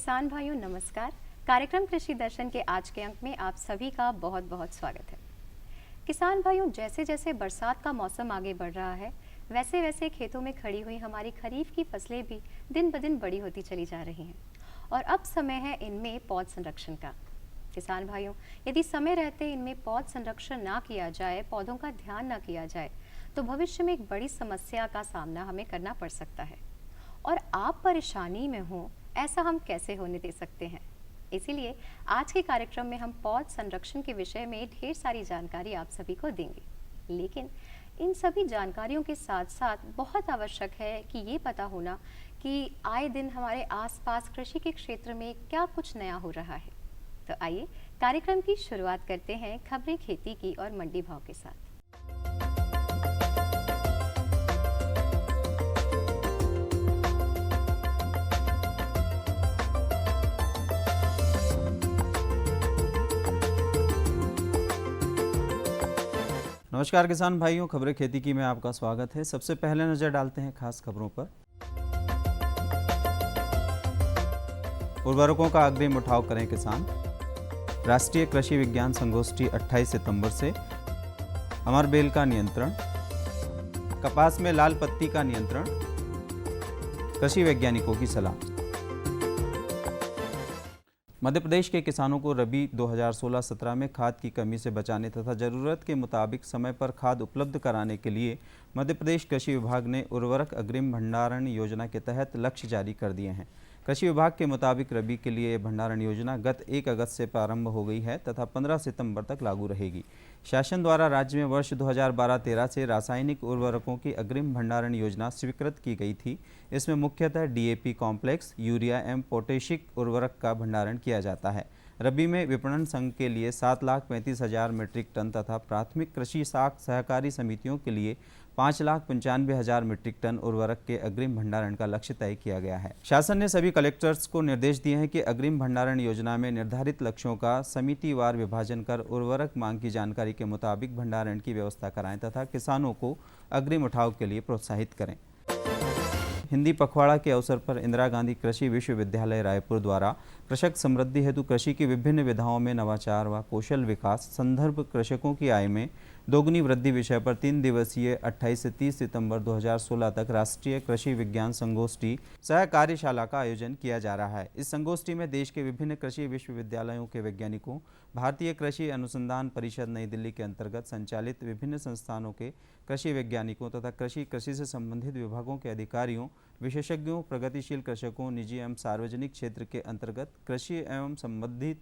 किसान भाइयों नमस्कार। कार्यक्रम कृषि दर्शन के आज के अंक में आप सभी का बहुत बहुत स्वागत है। किसान भाइयों, जैसे जैसे बरसात का मौसम आगे बढ़ रहा है, वैसे वैसे खेतों में खड़ी हुई हमारी खरीफ की फसलें भी दिन ब दिन बड़ी होती चली जा रही हैं और अब समय है इनमें पौध संरक्षण का। किसान भाइयों, यदि समय रहते इनमें पौध संरक्षण ना किया जाए, पौधों का ध्यान ना किया जाए, तो भविष्य में एक बड़ी समस्या का सामना हमें करना पड़ सकता है और आप परेशानी में हो, ऐसा हम कैसे होने दे सकते हैं। इसीलिए आज के कार्यक्रम में हम पौध संरक्षण के विषय में ढेर सारी जानकारी आप सभी को देंगे। लेकिन इन सभी जानकारियों के साथ साथ बहुत आवश्यक है कि ये पता होना कि आए दिन हमारे आसपास कृषि के क्षेत्र में क्या कुछ नया हो रहा है। तो आइए कार्यक्रम की शुरुआत करते हैं खबरें खेती की और मंडी भाव के साथ। नमस्कार किसान भाइयों, खबरें खेती की में आपका स्वागत है। सबसे पहले नजर डालते हैं खास खबरों पर। उर्वरकों का अग्रिम उठाव करें किसान। राष्ट्रीय कृषि विज्ञान संगोष्ठी 28 सितंबर से। अमर बेल का नियंत्रण। कपास में लाल पत्ती का नियंत्रण। कृषि वैज्ञानिकों की सलाह। मध्य प्रदेश के किसानों को रबी 2016-17 में खाद की कमी से बचाने तथा ज़रूरत के मुताबिक समय पर खाद उपलब्ध कराने के लिए मध्य प्रदेश कृषि विभाग ने उर्वरक अग्रिम भंडारण योजना के तहत लक्ष्य जारी कर दिए हैं। कृषि विभाग के मुताबिक रबी के लिए यह भंडारण योजना गत 1 अगस्त से प्रारंभ हो गई है तथा 15 सितंबर तक लागू रहेगी। शासन द्वारा राज्य में वर्ष 2012-13 से रासायनिक उर्वरकों की अग्रिम भंडारण योजना स्वीकृत की गई थी। इसमें मुख्यतः डीएपी कॉम्प्लेक्स, यूरिया एवं पोटेशिक उर्वरक का भंडारण किया जाता है। रबी में विपणन संघ के लिए 7,35,000 मीट्रिक टन तथा प्राथमिक कृषि साख सहकारी समितियों के लिए 5,95,000 मीट्रिक टन उर्वरक के अग्रिम भंडारण का लक्ष्य तय किया गया है। शासन ने सभी कलेक्टर्स को निर्देश दिए हैं कि अग्रिम भंडारण योजना में निर्धारित लक्ष्यों का समितिवार विभाजन कर उर्वरक मांग की जानकारी के मुताबिक भंडारण की व्यवस्था कराएं तथा किसानों को अग्रिम उठाव के लिए प्रोत्साहित करें। हिंदी पखवाड़ा के अवसर पर इंदिरा गांधी कृषि विश्वविद्यालय रायपुर द्वारा कृषक समृद्धि हेतु कृषि की विभिन्न विधाओं में नवाचार व कौशल विकास संदर्भ कृषकों की आय में दोगुनी वृद्धि विषय पर 3 दिवसीय 28 से 30 सितंबर 2016 तक राष्ट्रीय कृषि विज्ञान संगोष्ठी सह कार्यशाला का आयोजन किया जा रहा है। इस संगोष्ठी में देश के विभिन्न कृषि विश्वविद्यालयों के वैज्ञानिकों, भारतीय कृषि अनुसंधान परिषद नई दिल्ली के अंतर्गत संचालित विभिन्न संस्थानों के कृषि वैज्ञानिकों तथा कृषि से संबंधित विभागों के अधिकारियों, विशेषज्ञों, प्रगतिशील कृषकों, निजी एवं सार्वजनिक क्षेत्र के अंतर्गत कृषि एवं संबंधित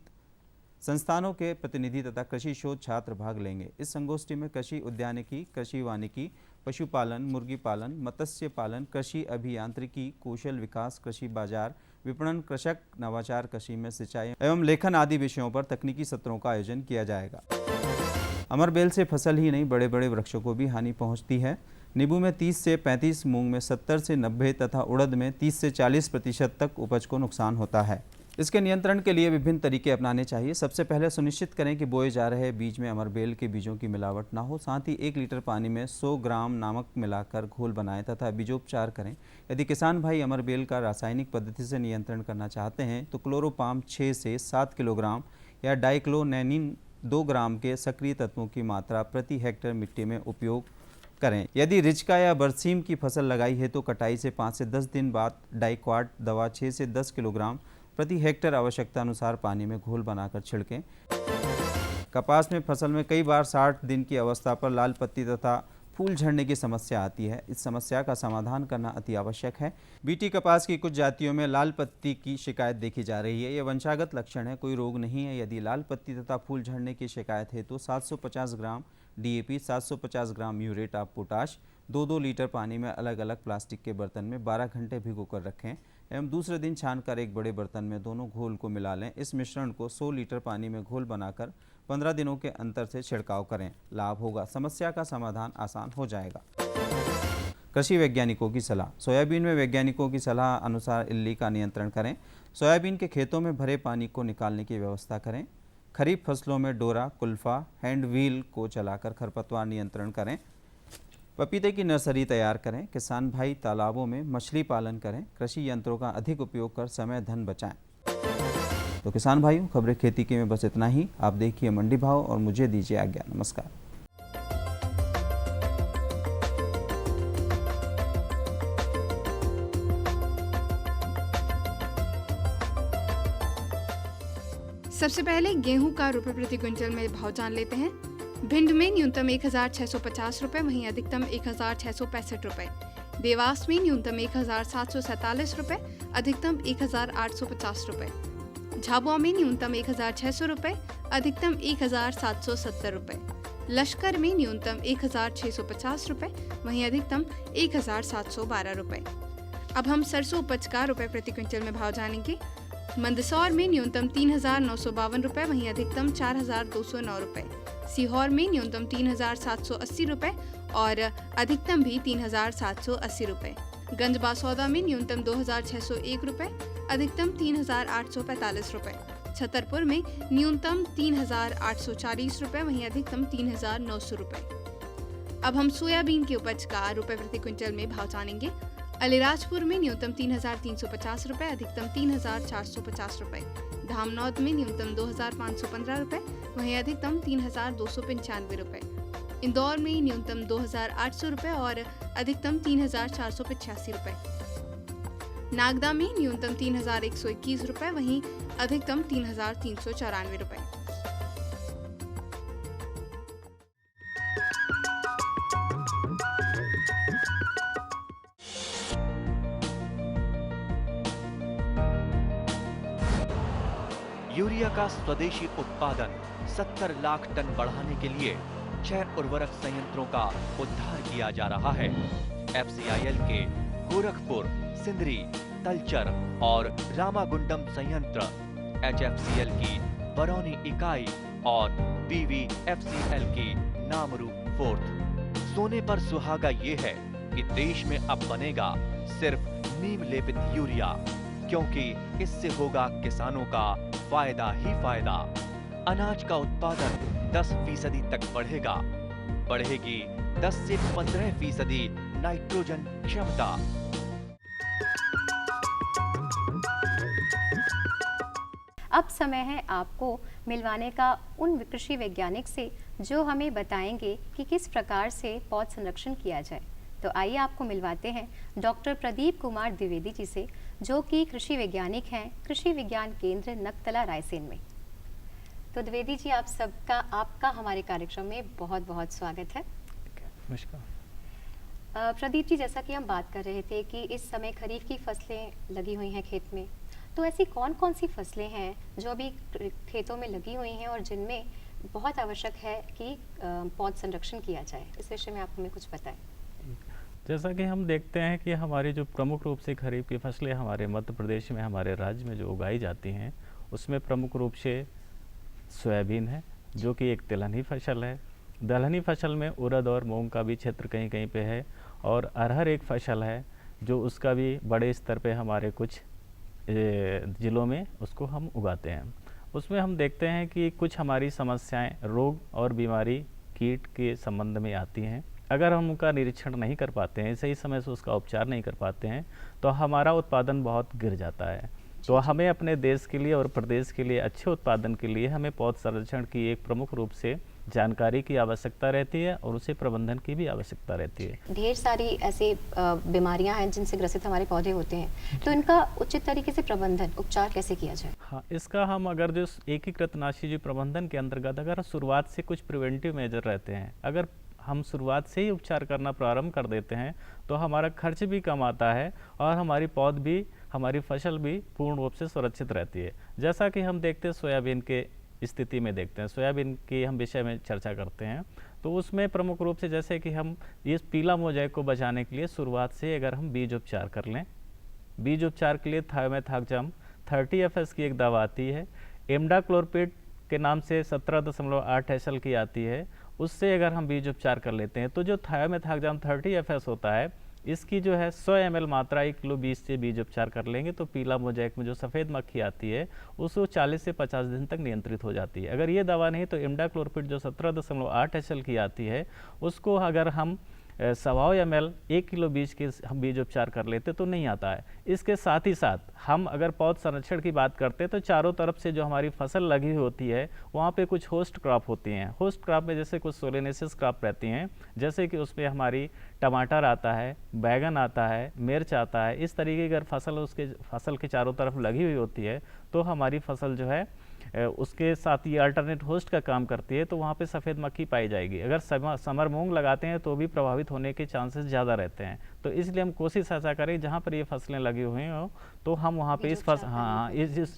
संस्थानों के प्रतिनिधि तथा कृषि शोध छात्र भाग लेंगे। इस संगोष्ठी में कृषि उद्यानिकी, कृषि वानिकी, पशुपालन, मुर्गी पालन, मत्स्य पालन, कृषि अभियांत्रिकी, कौशल विकास, कृषि बाजार, विपणन, कृषक नवाचार, कृषि में सिंचाई एवं लेखन आदि विषयों पर तकनीकी सत्रों का आयोजन किया जाएगा। अमर बेल से फसल ही नहीं, बड़े बड़े वृक्षों को भी हानि पहुंचती है। नींबू में 30 से 35, मूंग में 70 से 90 तथा उड़द में 30 से 40% तक उपज को नुकसान होता है। इसके नियंत्रण के लिए विभिन्न तरीके अपनाने चाहिए। सबसे पहले सुनिश्चित करें कि बोए जा रहे बीज में अमरबेल के बीजों की मिलावट ना हो। साथ ही 1 लीटर पानी में 100 ग्राम नमक मिलाकर घोल बनाएं तथा बीजोपचार करें। यदि किसान भाई अमरबेल का रासायनिक पद्धति से नियंत्रण करना चाहते हैं तो क्लोरोपाम 6 से 7 किलोग्राम या डाइक्लोनेनिन 2 ग्राम के सक्रिय तत्वों की मात्रा प्रति हेक्टेयर मिट्टी में उपयोग करें। यदि रिचका या बरसीम की फसल लगाई है तो कटाई से 5 से 10 दिन बाद डाइक्वाट दवा 6 से 10 किलोग्राम प्रति हेक्टेयर आवश्यकता अनुसार पानी में घोल बनाकर छिड़कें। कपास में फसल में कई बार 60 दिन की अवस्था पर लाल पत्ती तथा फूल झड़ने की समस्या आती है। इस समस्या का समाधान करना अति आवश्यक है। बीटी कपास की कुछ जातियों में लाल पत्ती की शिकायत देखी जा रही है। यह वंशागत लक्षण है, कोई रोग नहीं है। यदि लाल पत्ती तथा फूल झड़ने की शिकायत है तो 750 gram DAP, 750 gram muriate of potash 2-2 litre पानी में अलग अलग प्लास्टिक के बर्तन में 12 घंटे भिगोकर रखें एवं दूसरे दिन छानकर एक बड़े बर्तन में दोनों घोल को मिला लें। इस मिश्रण को 100 लीटर पानी में घोल बनाकर 15 दिनों के अंतर से छिड़काव करें। लाभ होगा, समस्या का समाधान आसान हो जाएगा। कृषि वैज्ञानिकों की सलाह। सोयाबीन में वैज्ञानिकों की सलाह अनुसार इल्ली का नियंत्रण करें। सोयाबीन के खेतों में भरे पानी को निकालने की व्यवस्था करें। खरीफ फसलों में डोरा, कुल्फा, हैंड व्हील को चलाकर खरपतवार नियंत्रण करें। पपीते की नर्सरी तैयार करें। किसान भाई तालाबों में मछली पालन करें। कृषि यंत्रों का अधिक उपयोग कर समय धन बचाएं। तो किसान भाइयों, खबरें खेती की में बस इतना ही। आप देखिए मंडी भाव और मुझे दीजिए आज्ञा। नमस्कार। सबसे पहले गेहूं का रुपए प्रति क्विंटल में भाव जान लेते हैं। भिंड में न्यूनतम 1650 रुपए, वहीं अधिकतम 1665 रुपए। देवास में न्यूनतम 1747 रुपए, अधिकतम 1850 रुपए। झाबुआ में न्यूनतम 1600 रुपए, अधिकतम 1770 रुपए। लश्कर में न्यूनतम 1650 रुपए, वहीं अधिकतम 1712 रुपए। अब हम सरसों उपज का रुपए प्रति क्विंटल में भाव जानेंगे। मंदसौर में न्यूनतम 3952 रुपए, वहीं अधिकतम 4209 रुपए। सीहोर में न्यूनतम 3780 रुपए और अधिकतम भी 3780 रुपए। गंजबासौदा में न्यूनतम 2601 रुपए, अधिकतम 3845 रुपए। छतरपुर में न्यूनतम 3840 रुपए, वहीं अधिकतम 3900 रुपए। अब हम सोयाबीन की उपज का रुपए प्रति क्विंटल में भाव जानेंगे। अलीराजपुर में न्यूनतम 3350 रुपए, अधिकतम 3450 रुपए। धामनौद में न्यूनतम 2515 रुपए, वहीं अधिकतम 3295 रुपए। इंदौर में न्यूनतम 2800 रुपए और अधिकतम 3485 रुपए। नागदा में न्यूनतम 3121 रुपए, वहीं अधिकतम 3394 रुपए। यूरिया का स्वदेशी उत्पादन 70 लाख टन बढ़ाने के लिए 6 उर्वरक संयंत्रों का उद्धार किया जा रहा है। FCIL के गोरखपुर, सिंदरी, तलचर और रामागुंडम संयंत्र, HFCL की बरौनी इकाई और BVFCL की नामरू फोर्थ। सोने पर सुहागा ये है कि देश में अब बनेगा सिर्फ नीम लेपित यूरिया, क्योंकि इससे होगा किसानों का फायदा ही फायदा। अनाज का उत्पादन 10% तक बढ़ेगा। बढ़ेगी 10 से 15% नाइट्रोजन क्षमता। अब समय है आपको मिलवाने का उन कृषि वैज्ञानिक से जो हमें बताएंगे कि किस प्रकार से पौध संरक्षण किया जाए। तो आइए आपको मिलवाते हैं डॉक्टर प्रदीप कुमार द्विवेदी जी से, जो कि कृषि वैज्ञानिक हैं कृषि विज्ञान केंद्र नकतला रायसेन में। तो द्विवेदी जी, आपका हमारे कार्यक्रम में बहुत बहुत स्वागत है। नमस्कार। प्रदीप जी, जैसा कि हम बात कर रहे थे कि इस समय खरीफ की फसलें लगी हुई हैं खेत में, तो ऐसी कौन कौन सी फसलें हैं जो अभी खेतों में लगी हुई हैं और जिनमें बहुत आवश्यक है कि पौध संरक्षण किया जाए? इस विषय में आप हमें कुछ बताएं। जैसा कि हम देखते हैं कि हमारी जो प्रमुख रूप से खरीफ की फसलें हमारे मध्य प्रदेश में, हमारे राज्य में जो उगाई जाती हैं, उसमें प्रमुख रूप से सोयाबीन है, जो कि एक तिलहनी फसल है। दलहनी फसल में उड़द और मूंग का भी क्षेत्र कहीं कहीं पे है, और अरहर एक फसल है जो उसका भी बड़े स्तर पे हमारे कुछ ज़िलों में उसको हम उगाते हैं। उसमें हम देखते हैं कि कुछ हमारी समस्याएं रोग और बीमारी कीट के संबंध में आती हैं। अगर हम उनका निरीक्षण नहीं कर पाते हैं, सही समय से उसका उपचार नहीं कर पाते हैं, तो हमारा उत्पादन बहुत गिर जाता है। तो हमें अपने देश के लिए और प्रदेश के लिए अच्छे उत्पादन के लिए हमें पौध संरक्षण की एक प्रमुख रूप से जानकारी की आवश्यकता रहती है और उसे प्रबंधन की भी आवश्यकता रहती है। ढेर सारी ऐसी बीमारियां हैं जिनसे ग्रसित हमारे पौधे होते हैं, तो इनका उचित तरीके से प्रबंधन उपचार कैसे किया जाए? हाँ, इसका हम अगर जो एकीकृत नाशीजीव प्रबंधन के अंतर्गत अगर शुरुआत से कुछ प्रिवेंटिव मेजर रहते हैं, अगर हम शुरुआत से ही उपचार करना प्रारंभ कर देते हैं, तो हमारा खर्च भी कम आता है और हमारी पौध भी, हमारी फसल भी पूर्ण रूप से सुरक्षित रहती है। जैसा कि हम देखते हैं सोयाबीन के स्थिति में देखते हैं, सोयाबीन के हम विषय में चर्चा करते हैं, तो उसमें प्रमुख रूप से जैसे कि हम इस पीला मोजाइक को बचाने के लिए शुरुआत से अगर हम बीज उपचार कर लें, बीज उपचार के लिए थायोमेथाक्सम 30 FS की एक दवा आती है, इमिडाक्लोप्रिड के नाम से 17.8 SL की आती है, उससे अगर हम बीज उपचार कर लेते हैं तो जो थायोमेथाक्सम 30 FS होता है, इसकी जो है 100 ml मात्रा 1 किलो बीज से बीज उपचार कर लेंगे तो पीला मोजाइक में जो सफ़ेद मक्खी आती है उसको 40 से 50 दिन तक नियंत्रित हो जाती है। अगर ये दवा नहीं तो इमिडाक्लोप्रिड जो 17.8 SL की आती है, उसको अगर हम 100 ml 1 किलो बीज के हम बीज उपचार कर लेते तो नहीं आता है। इसके साथ ही साथ हम अगर पौध संरक्षण की बात करते हैं तो चारों तरफ से जो हमारी फसल लगी हुई होती है वहाँ पे कुछ होस्ट क्रॉप होती हैं। होस्ट क्रॉप में जैसे कुछ सोलेनेसिस क्रॉप रहती हैं, जैसे कि उसमें हमारी टमाटर आता है, बैगन आता है, मिर्च आता है। इस तरीके की अगर फसल के चारों तरफ लगी हुई होती है तो हमारी फसल जो है उसके साथ ये अल्टरनेट होस्ट का काम करती है, तो वहाँ पे सफ़ेद मक्खी पाई जाएगी। अगर समर मूंग लगाते हैं तो भी प्रभावित होने के चांसेस ज़्यादा रहते हैं। तो इसलिए हम कोशिश ऐसा करें जहाँ पर ये फसलें लगी हुई हो तो हम वहाँ पे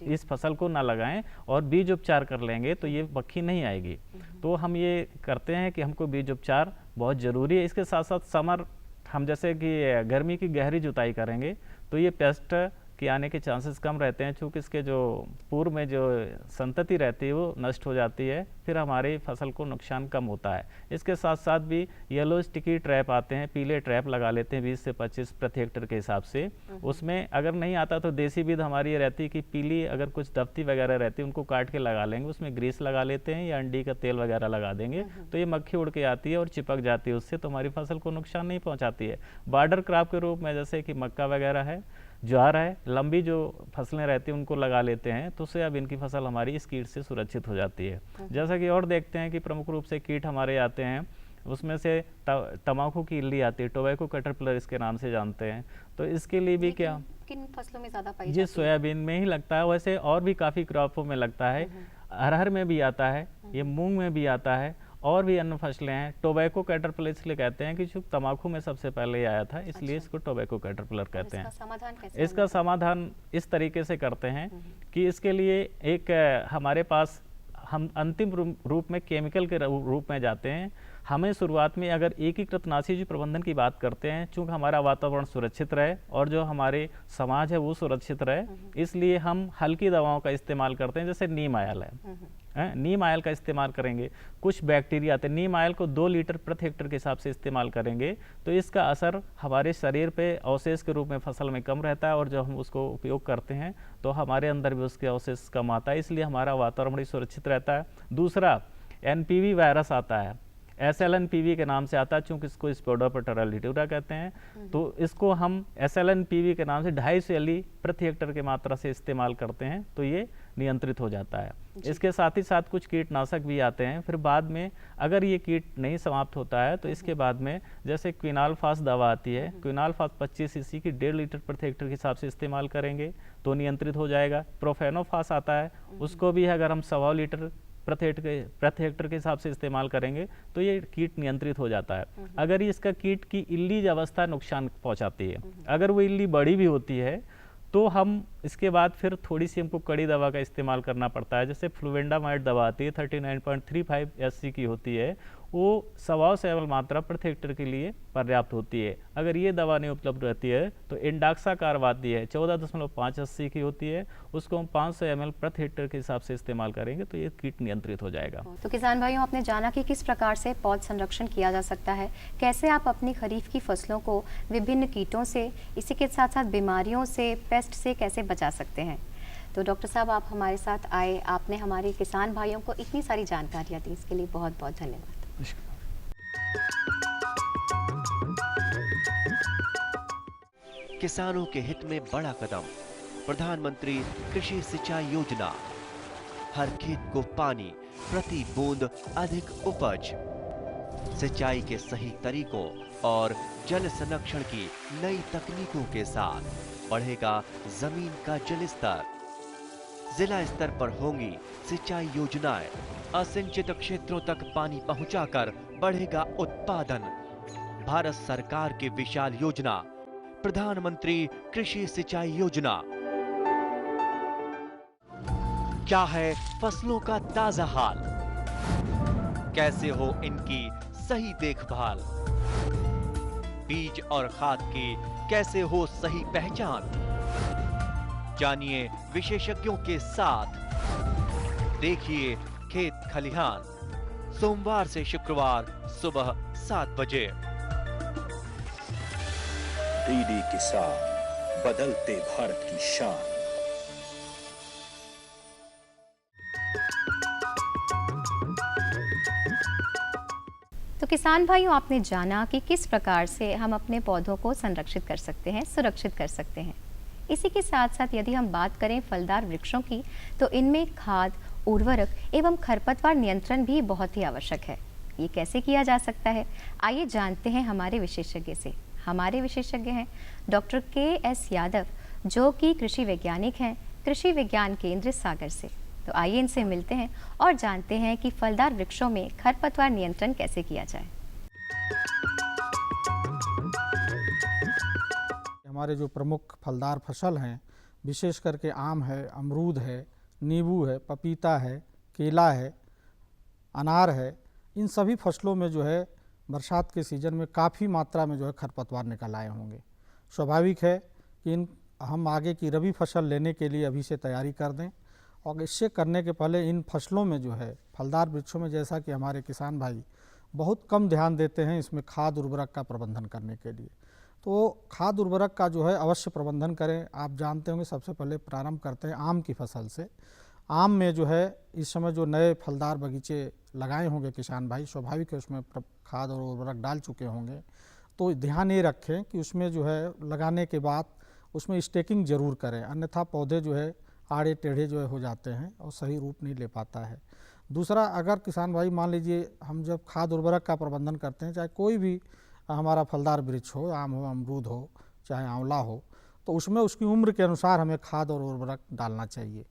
इस फसल को ना लगाएं और बीज उपचार कर लेंगे तो ये मक्खी नहीं आएगी। तो हम ये करते हैं कि हमको बीज उपचार बहुत ज़रूरी है। इसके साथ साथ हम जैसे कि गर्मी की गहरी जुताई करेंगे तो ये पेस्ट के आने के चांसेस कम रहते हैं, चूँकि इसके जो पूर्व में जो संतति रहती है वो नष्ट हो जाती है, फिर हमारी फसल को नुकसान कम होता है। इसके साथ साथ भी येलो स्टिकी ट्रैप आते हैं, पीले ट्रैप लगा लेते हैं 20 से 25 प्रति हेक्टेयर के हिसाब से। उसमें अगर नहीं आता तो देसी विधि हमारी ये रहती है कि पीली अगर कुछ दफ्ती वगैरह रहती है उनको काट के लगा लेंगे, उसमें ग्रीस लगा लेते हैं या अंडी का तेल वगैरह लगा देंगे तो ये मक्खी उड़ के आती है और चिपक जाती है उससे, तो हमारी फसल को नुकसान नहीं पहुँचाती है। बॉर्डर क्रॉप के रूप में जैसे कि मक्का वगैरह है, ज्वार है, लंबी जो फसलें रहती हैं उनको लगा लेते हैं तो उससे अब इनकी फसल हमारी इस कीट से सुरक्षित हो जाती है। जैसा कि और देखते हैं कि प्रमुख रूप से कीट हमारे आते हैं, उसमें से तम्बाकू की इल्ली आती है, टोबैको कैटरपिलर इसके नाम से जानते हैं। तो इसके लिए भी क्या किन फसलों में ज़्यादा पाई ये जाती है? सोयाबीन में ही लगता है, वैसे और भी काफ़ी क्रॉपों में लगता है, अरहर में भी आता है, ये मूंग में भी आता है और भी अन्य फसलें हैं। टोबैको कैटरपिलर इसलिए कहते हैं कि जो तम्बाकू में सबसे पहले आया था, इसलिए इसको टोबैको कैटरपिलर कहते हैं। समाधान कैसे? इसका समाधान इस तरीके से करते हैं कि इसके लिए एक हमारे पास हम अंतिम रूप में केमिकल के रूप में जाते हैं। हमें शुरुआत में अगर एकीकृत नाशीजीव प्रबंधन की बात करते हैं, चूँकि हमारा वातावरण सुरक्षित रहे और जो हमारे समाज है वो सुरक्षित रहे, इसलिए हम हल्की दवाओं का इस्तेमाल करते हैं। जैसे नीम आयल है, नीम आयल का इस्तेमाल करेंगे। कुछ बैक्टीरिया आते हैं, नीम आयल को 2 लीटर प्रति हेक्टेयर के हिसाब से इस्तेमाल करेंगे तो इसका असर हमारे शरीर पे अवशेष के रूप में फसल में कम रहता है और जब हम उसको उपयोग करते हैं तो हमारे अंदर भी उसके अवशेष कम आता है, इसलिए हमारा वातावरण सुरक्षित रहता है। दूसरा NPV वायरस आता है, SLNPV के नाम से आता है, चूँकि इसको स्पोडोप्टेरा लिट्यूरा कहते हैं। तो इसको हम SLNPV के नाम से 250 एली प्रति हेक्टेयर की मात्रा से इस्तेमाल करते हैं तो ये नियंत्रित हो जाता है। इसके साथ ही साथ कुछ कीटनाशक भी आते हैं। फिर बाद में अगर ये कीट नहीं समाप्त होता है तो इसके बाद में जैसे क्विनालफास दवा आती है, क्विनालफास 25 सीसी की 1.5 लीटर प्रति हेक्टेयर के हिसाब से इस्तेमाल करेंगे तो नियंत्रित हो जाएगा। प्रोफेनोफास आता है, उसको भी अगर हम 1.25 लीटर प्रति हेक्टेयर के हिसाब से इस्तेमाल करेंगे तो ये कीट नियंत्रित हो जाता है। अगर इसका कीट की इल्ली अवस्था नुकसान पहुंचाती है, अगर वो इल्ली बड़ी भी होती है तो हम इसके बाद फिर थोड़ी सी हमको कड़ी दवा का इस्तेमाल करना पड़ता है। जैसे फ्लुवेंडामाइड दवा आती है 39.35 SC की होती है, वो 125 ml मात्रा प्रति हेक्टेयर के लिए पर्याप्त होती है। अगर ये दवा नहीं उपलब्ध रहती है तो इंडाक्साकारब आती है 14.5 SC की होती है, उसको हम 500 ml प्रति हेक्टेयर के हिसाब से इस्तेमाल करेंगे तो ये कीट नियंत्रित हो जाएगा। तो किसान भाइयों, आपने जाना कि किस प्रकार से पौध संरक्षण किया जा सकता है, कैसे आप अपनी खरीफ की फसलों को विभिन्न कीटों से, इसी के साथ साथ बीमारियों से, पेस्ट से कैसे बचा सकते हैं। तो डॉक्टर साहब, आप हमारे साथ आए, आपने हमारे किसान भाइयों को इतनी सारी जानकारियाँ दी, इसके लिए बहुत बहुत धन्यवाद। किसानों के हित में बड़ा कदम, प्रधानमंत्री कृषि सिंचाई योजना। हर खेत को पानी, प्रति बूंद अधिक उपज। सिंचाई के सही तरीकों और जल संरक्षण की नई तकनीकों के साथ बढ़ेगा जमीन का जल स्तर। जिला स्तर पर होंगी सिंचाई योजनाएं, असिंचित क्षेत्रों तक पानी पहुंचाकर बढ़ेगा उत्पादन। भारत सरकार की विशाल योजना प्रधानमंत्री कृषि सिंचाई योजना। क्या है फसलों का ताजा हाल, कैसे हो इनकी सही देखभाल, बीज और खाद की कैसे हो सही पहचान। जानिए विशेषज्ञों के साथ, देखिए खेत खलिहान, सोमवार से शुक्रवार सुबह 7 बजे। डीडी किसान, बदलते भारत की शान। तो किसान भाइयों, आपने जाना कि किस प्रकार से हम अपने पौधों को संरक्षित कर सकते हैं, सुरक्षित कर सकते हैं। इसी के साथ साथ यदि हम बात करें फलदार वृक्षों की, तो इनमें खाद, उर्वरक एवं खरपतवार नियंत्रण भी बहुत ही आवश्यक है। ये कैसे किया जा सकता है, आइए जानते हैं हमारे विशेषज्ञ से। हमारे विशेषज्ञ हैं डॉक्टर के.एस. यादव, जो कि कृषि वैज्ञानिक हैं, कृषि विज्ञान केंद्र सागर से। तो आइए इनसे मिलते हैं और जानते हैं कि फलदार वृक्षों में खरपतवार नियंत्रण कैसे किया जाए। हमारे जो प्रमुख फलदार फसल हैं, विशेष करके आम है, अमरूद है, नींबू है, पपीता है, केला है, अनार है, इन सभी फसलों में जो है बरसात के सीज़न में काफ़ी मात्रा में जो है खरपतवार निकल आए होंगे। स्वाभाविक है कि हम आगे की रबी फसल लेने के लिए अभी से तैयारी कर दें, और इससे करने के पहले इन फसलों में जो है फलदार वृक्षों में, जैसा कि हमारे किसान भाई बहुत कम ध्यान देते हैं इसमें खाद उर्वरक का प्रबंधन करने के लिए, तो खाद उर्वरक का जो है अवश्य प्रबंधन करें। आप जानते होंगे, सबसे पहले प्रारंभ करते हैं आम की फसल से। आम में जो है इस समय जो नए फलदार बगीचे लगाए होंगे किसान भाई, स्वाभाविक है उसमें खाद और उर्वरक डाल चुके होंगे, तो ध्यान ये रखें कि उसमें जो है लगाने के बाद उसमें स्टेकिंग ज़रूर करें, अन्यथा पौधे जो है आड़े टेढ़े जो है हो जाते हैं और सही रूप नहीं ले पाता है। दूसरा, अगर किसान भाई मान लीजिए हम जब खाद उर्वरक का प्रबंधन करते हैं, चाहे कोई भी हमारा फलदार वृक्ष हो, आम हो, अमरूद हो, चाहे आंवला हो, तो उसमें उसकी उम्र के अनुसार हमें खाद और उर्वरक डालना चाहिए।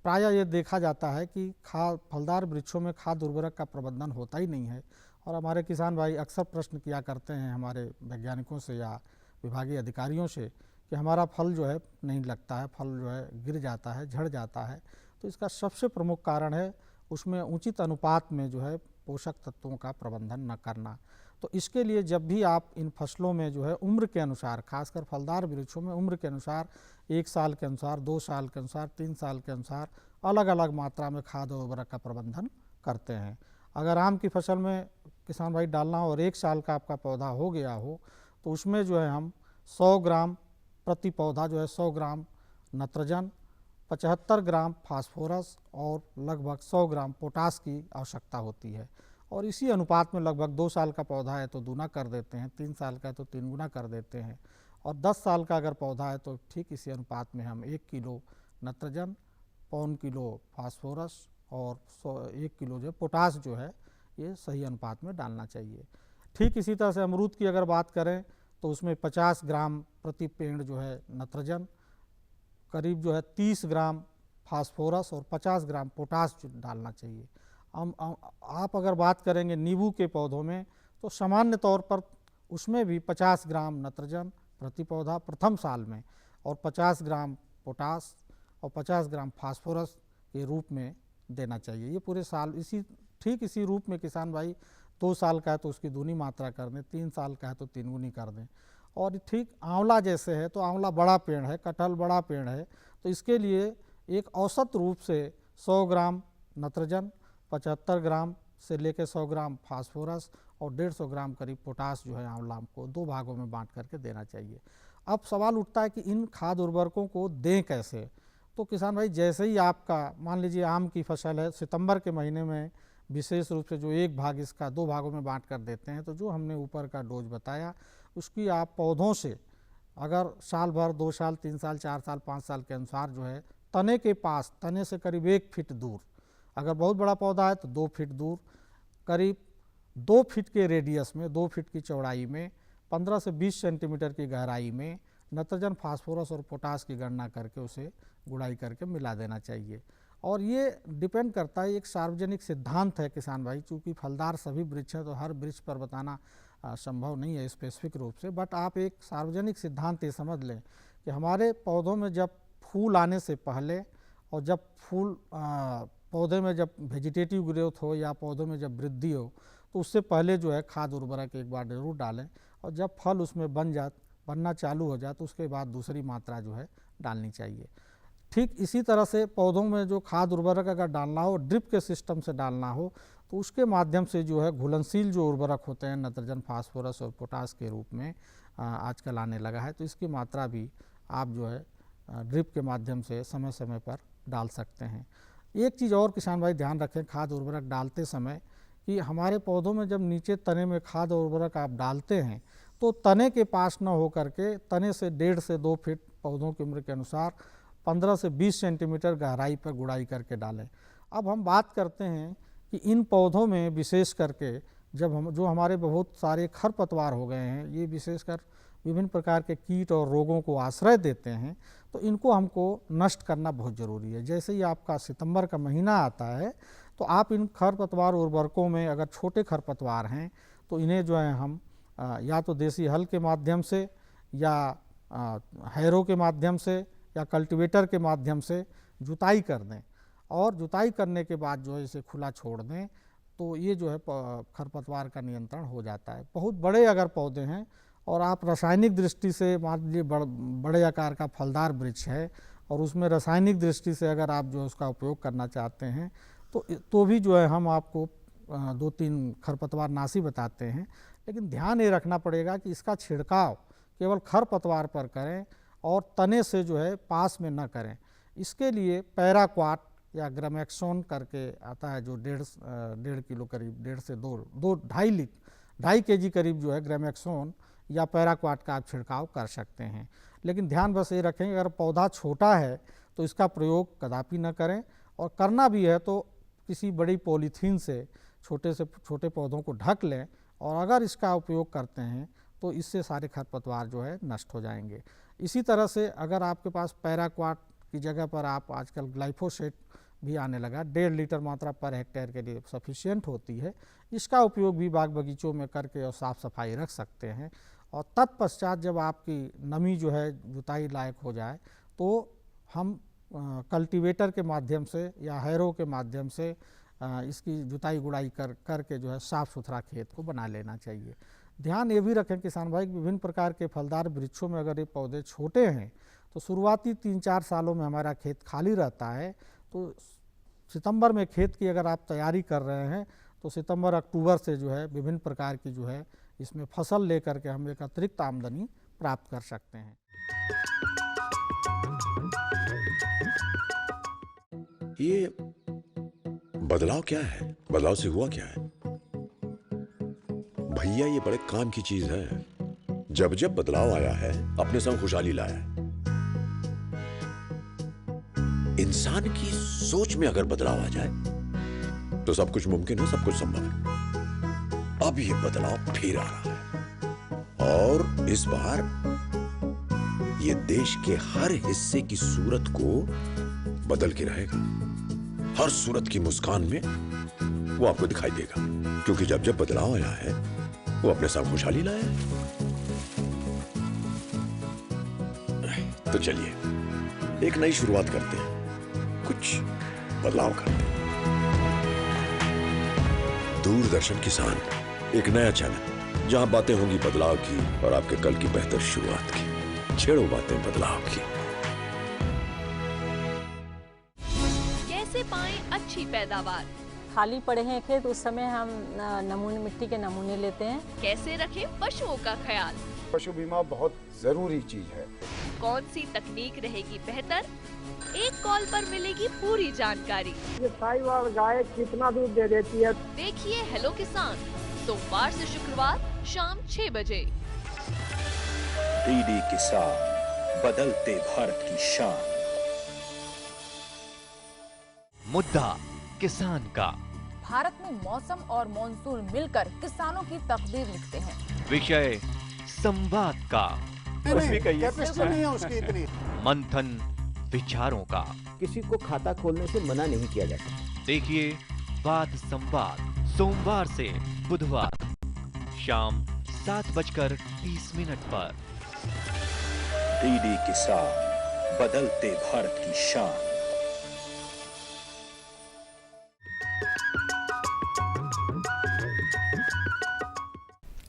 प्रायः ये देखा जाता है कि फलदार वृक्षों में खाद उर्वरक का प्रबंधन होता ही नहीं है, और हमारे किसान भाई अक्सर प्रश्न किया करते हैं हमारे वैज्ञानिकों से या विभागीय अधिकारियों से कि हमारा फल जो है नहीं लगता है, फल जो है गिर जाता है, झड़ जाता है। तो इसका सबसे प्रमुख कारण है उसमें उचित अनुपात में जो है पोषक तत्वों का प्रबंधन न करना। तो इसके लिए जब भी आप इन फसलों में जो है उम्र के अनुसार, खासकर फलदार वृक्षों में उम्र के अनुसार, 1 साल के अनुसार, 2 साल के अनुसार, 3 साल के अनुसार अलग अलग मात्रा में खाद और उर्वरक का प्रबंधन करते हैं। अगर आम की फसल में किसान भाई डालना हो और 1 साल का आपका पौधा हो गया हो, तो उसमें जो है हम 100 ग्राम प्रति पौधा जो है 100 ग्राम नत्रजन, 75 ग्राम फास्फोरस और लगभग 100 ग्राम पोटास की आवश्यकता होती है। और इसी अनुपात में लगभग 2 साल का पौधा है तो दूना कर देते हैं, 3 साल का है तो 3 गुना कर देते हैं, और 10 साल का अगर पौधा है तो ठीक इसी अनुपात में हम 1 किलो नत्रजन, 1.25 किलो फास्फोरस और 1 किलो जो पोटास जो है ये सही अनुपात में डालना चाहिए। ठीक इसी तरह से अमरूद की अगर बात करें तो उसमें 50 ग्राम प्रति पेड़ जो है नत्रजन, करीब जो है 30 ग्राम फास्फोरस और 50 ग्राम पोटास डालना चाहिए। आप अगर बात करेंगे नींबू के पौधों में तो सामान्य तौर पर उसमें भी 50 ग्राम नत्रजन प्रति पौधा प्रथम साल में और 50 ग्राम पोटास और 50 ग्राम फास्फोरस के रूप में देना चाहिए। ये पूरे साल ठीक इसी रूप में किसान भाई 2 साल का है तो उसकी दूनी मात्रा कर दें, 3 साल का है तो 3 गुनी कर दें। और ठीक आंवला जैसे है तो आंवला बड़ा पेड़ है, कटहल बड़ा पेड़ है, तो इसके लिए एक औसत रूप से 100 ग्राम नत्रजन, 75 ग्राम से लेकर 100 ग्राम फास्फोरस और 150 ग्राम करीब पोटास जो है आंवला को 2 भागों में बांट करके देना चाहिए। अब सवाल उठता है कि इन खाद उर्वरकों को दें कैसे। तो किसान भाई जैसे ही आपका मान लीजिए आम की फसल है, सितंबर के महीने में विशेष रूप से जो 1 भाग इसका 2 भागों में बांट कर देते हैं, तो जो हमने ऊपर का डोज बताया उसकी आप पौधों से अगर साल भर, 2 साल, 3 साल, 4 साल, 5 साल के अनुसार जो है तने के पास, तने से करीब 1 फीट दूर, अगर बहुत बड़ा पौधा है तो 2 फीट दूर, करीब 2 फीट के रेडियस में, 2 फीट की चौड़ाई में, 15 से 20 सेंटीमीटर की गहराई में नत्रजन, फास्फोरस और पोटास की गणना करके उसे गुड़ाई करके मिला देना चाहिए। और ये डिपेंड करता है, एक सार्वजनिक सिद्धांत है किसान भाई, चूँकि फलदार सभी वृक्ष हैं तो हर वृक्ष पर बताना संभव नहीं है स्पेसिफिक रूप से, बट आप एक सार्वजनिक सिद्धांत ये समझ लें कि हमारे पौधों में जब फूल आने से पहले और जब फूल पौधे में जब वेजिटेटिव ग्रोथ हो या पौधों में जब वृद्धि हो तो उससे पहले जो है खाद उर्वरक एक बार जरूर डालें, और जब फल उसमें बनना चालू हो जाए तो उसके बाद दूसरी मात्रा जो है डालनी चाहिए। ठीक इसी तरह से पौधों में जो खाद उर्वरक अगर डालना हो, ड्रिप के सिस्टम से डालना हो, तो उसके माध्यम से जो है घुलनशील जो उर्वरक होते हैं नत्रजन, फास्फोरस और पोटास के रूप में आजकल आने लगा है, तो इसकी मात्रा भी आप जो है ड्रिप के माध्यम से समय समय पर डाल सकते हैं। एक चीज़ और किसान भाई ध्यान रखें खाद उर्वरक डालते समय कि हमारे पौधों में जब नीचे तने में खाद और उर्वरक आप डालते हैं तो तने के पास न हो करके तने से 1.5 से 2 फीट पौधों की उम्र के अनुसार 15 से 20 सेंटीमीटर गहराई पर गुड़ाई करके डालें। अब हम बात करते हैं कि इन पौधों में विशेष करके जो हमारे बहुत सारे खरपतवार हो गए हैं, ये विशेषकर विभिन्न प्रकार के कीट और रोगों को आश्रय देते हैं, तो इनको हमको नष्ट करना बहुत ज़रूरी है। जैसे ही आपका सितंबर का महीना आता है तो आप इन खरपतवार उर्वरकों में अगर छोटे खरपतवार हैं तो इन्हें जो है हम या तो देसी हल के माध्यम से या हैरो के माध्यम से या कल्टीवेटर के माध्यम से जुताई कर दें, और जुताई करने के बाद जो है इसे खुला छोड़ दें तो ये जो है खरपतवार का नियंत्रण हो जाता है। बहुत बड़े अगर पौधे हैं और आप रासायनिक दृष्टि से मान लीजिए बड़े आकार का फलदार वृक्ष है और उसमें रासायनिक दृष्टि से अगर आप जो उसका उपयोग करना चाहते हैं तो भी जो है हम आपको 2-3 खरपतवार नाशी बताते हैं, लेकिन ध्यान ये रखना पड़ेगा कि इसका छिड़काव केवल खरपतवार पर करें और तने से जो है पास में न करें। इसके लिए पैराक्वाट या ग्रामेक्सोन करके आता है जो 1.5 किलो करीब 1.5 से 2.5 kg करीब जो है ग्रामेक्सोन या पैराक्वाट का आप छिड़काव कर सकते हैं। लेकिन ध्यान बस ये रखें अगर पौधा छोटा है तो इसका प्रयोग कदापि न करें, और करना भी है तो किसी बड़ी पॉलीथीन से छोटे पौधों को ढक लें, और अगर इसका उपयोग करते हैं तो इससे सारे खरपतवार जो है नष्ट हो जाएंगे। इसी तरह से अगर आपके पास पैराक्वाट की जगह पर आप आजकल ग्लाइफोसेट भी आने लगा, 1.5 लीटर मात्रा पर हेक्टेयर के लिए सफिशिएंट होती है, इसका उपयोग भी बाग बगीचों में करके और साफ़ सफाई रख सकते हैं। और तत्पश्चात जब आपकी नमी जो है जुताई लायक हो जाए तो हम कल्टीवेटर के माध्यम से या हैरो के माध्यम से इसकी जुताई गुड़ाई करके जो है साफ़ सुथरा खेत को बना लेना चाहिए। ध्यान ये भी रखें किसान भाई, विभिन्न प्रकार के फलदार वृक्षों में अगर ये पौधे छोटे हैं तो शुरुआती 3-4 सालों में हमारा खेत खाली रहता है, तो सितंबर में खेत की अगर आप तैयारी कर रहे हैं तो सितंबर-अक्टूबर से जो है विभिन्न प्रकार की जो है इसमें फसल लेकर के हम एक अतिरिक्त आमदनी प्राप्त कर सकते हैं। ये बदलाव क्या है? बदलाव से हुआ क्या है? भैया ये बड़े काम की चीज है। जब बदलाव आया है अपने संग खुशहाली लाया है। इंसान की सोच में अगर बदलाव आ जाए तो सब कुछ मुमकिन है, सब कुछ संभव है। अब ये बदलाव फिर आ रहा है और इस बार ये देश के हर हिस्से की सूरत को बदल के रहेगा। हर सूरत की मुस्कान में वो आपको दिखाई देगा, क्योंकि जब बदलाव आया है वो अपने साथ खुशहाली लाया है। तो चलिए एक नई शुरुआत करते हैं, कुछ बदलाव करते हैं। दूरदर्शन किसान, एक नया चैनल जहां बातें होंगी बदलाव की और आपके कल की बेहतर शुरुआत की। छेड़ो बातें बदलाव की। कैसे पाएं अच्छी पैदावार? खाली पड़े हैं खेत, उस समय हम मिट्टी के नमूने लेते हैं। कैसे रखें पशुओं का ख्याल? पशु बीमा बहुत जरूरी चीज है। कौन सी तकनीक रहेगी बेहतर? एक कॉल पर मिलेगी पूरी जानकारी। ये साहिवाल गाय कितना दूध दे देती है? देखिए हेलो किसान, सोमवार से शुक्रवार शाम 6 बजे। डीडी किसान, बदलते भारत की शान। मुद्दा किसान का। भारत में मौसम और मॉनसून मिलकर किसानों की तकदीर लिखते हैं। विषय संवाद का। कैपेसिटी नहीं है उसकी इतनी। मंथन विचारों का। किसी को खाता खोलने से मना नहीं किया जाता। देखिए वाद संवाद सोमवार से बुधवार शाम 7:30 पर। डीडी किसान, बदलते भारत की शान।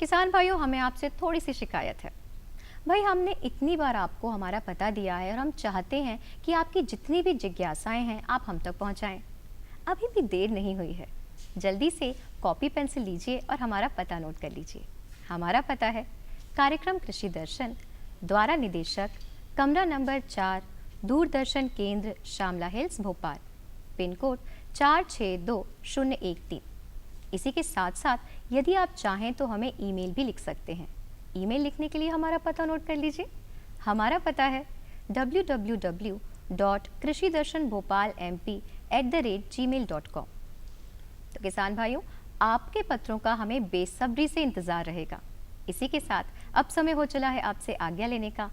किसान भाइयों, हमें आपसे थोड़ी सी शिकायत है। भाई, हमने इतनी बार आपको हमारा पता दिया है और हम चाहते हैं कि आपकी जितनी भी जिज्ञासाएं हैं आप हम तक पहुंचाएं। अभी भी देर नहीं हुई है, जल्दी से कॉपी पेंसिल लीजिए और हमारा पता नोट कर लीजिए। हमारा पता है कार्यक्रम कृषि दर्शन, द्वारा निदेशक, कमरा नंबर 4, दूरदर्शन केंद्र, Shamla hills, Bhopal, pin code 462013। इसी के साथ साथ यदि आप चाहें तो हमें ईमेल भी लिख सकते हैं। ईमेल लिखने के लिए हमारा पता नोट कर लीजिए। हमारा पता है www.krishidarshanbhopalmp@gmail.com। तो किसान भाइयों, आपके पत्रों का हमें बेसब्री से इंतजार रहेगा। इसी के साथ अब समय हो चला है आपसे आज्ञा लेने का।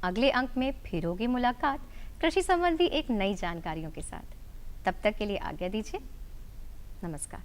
अगले अंक में फिर होगी मुलाकात कृषि संबंधी एक नई जानकारियों के साथ। तब तक के लिए आज्ञा दीजिए। नमस्कार।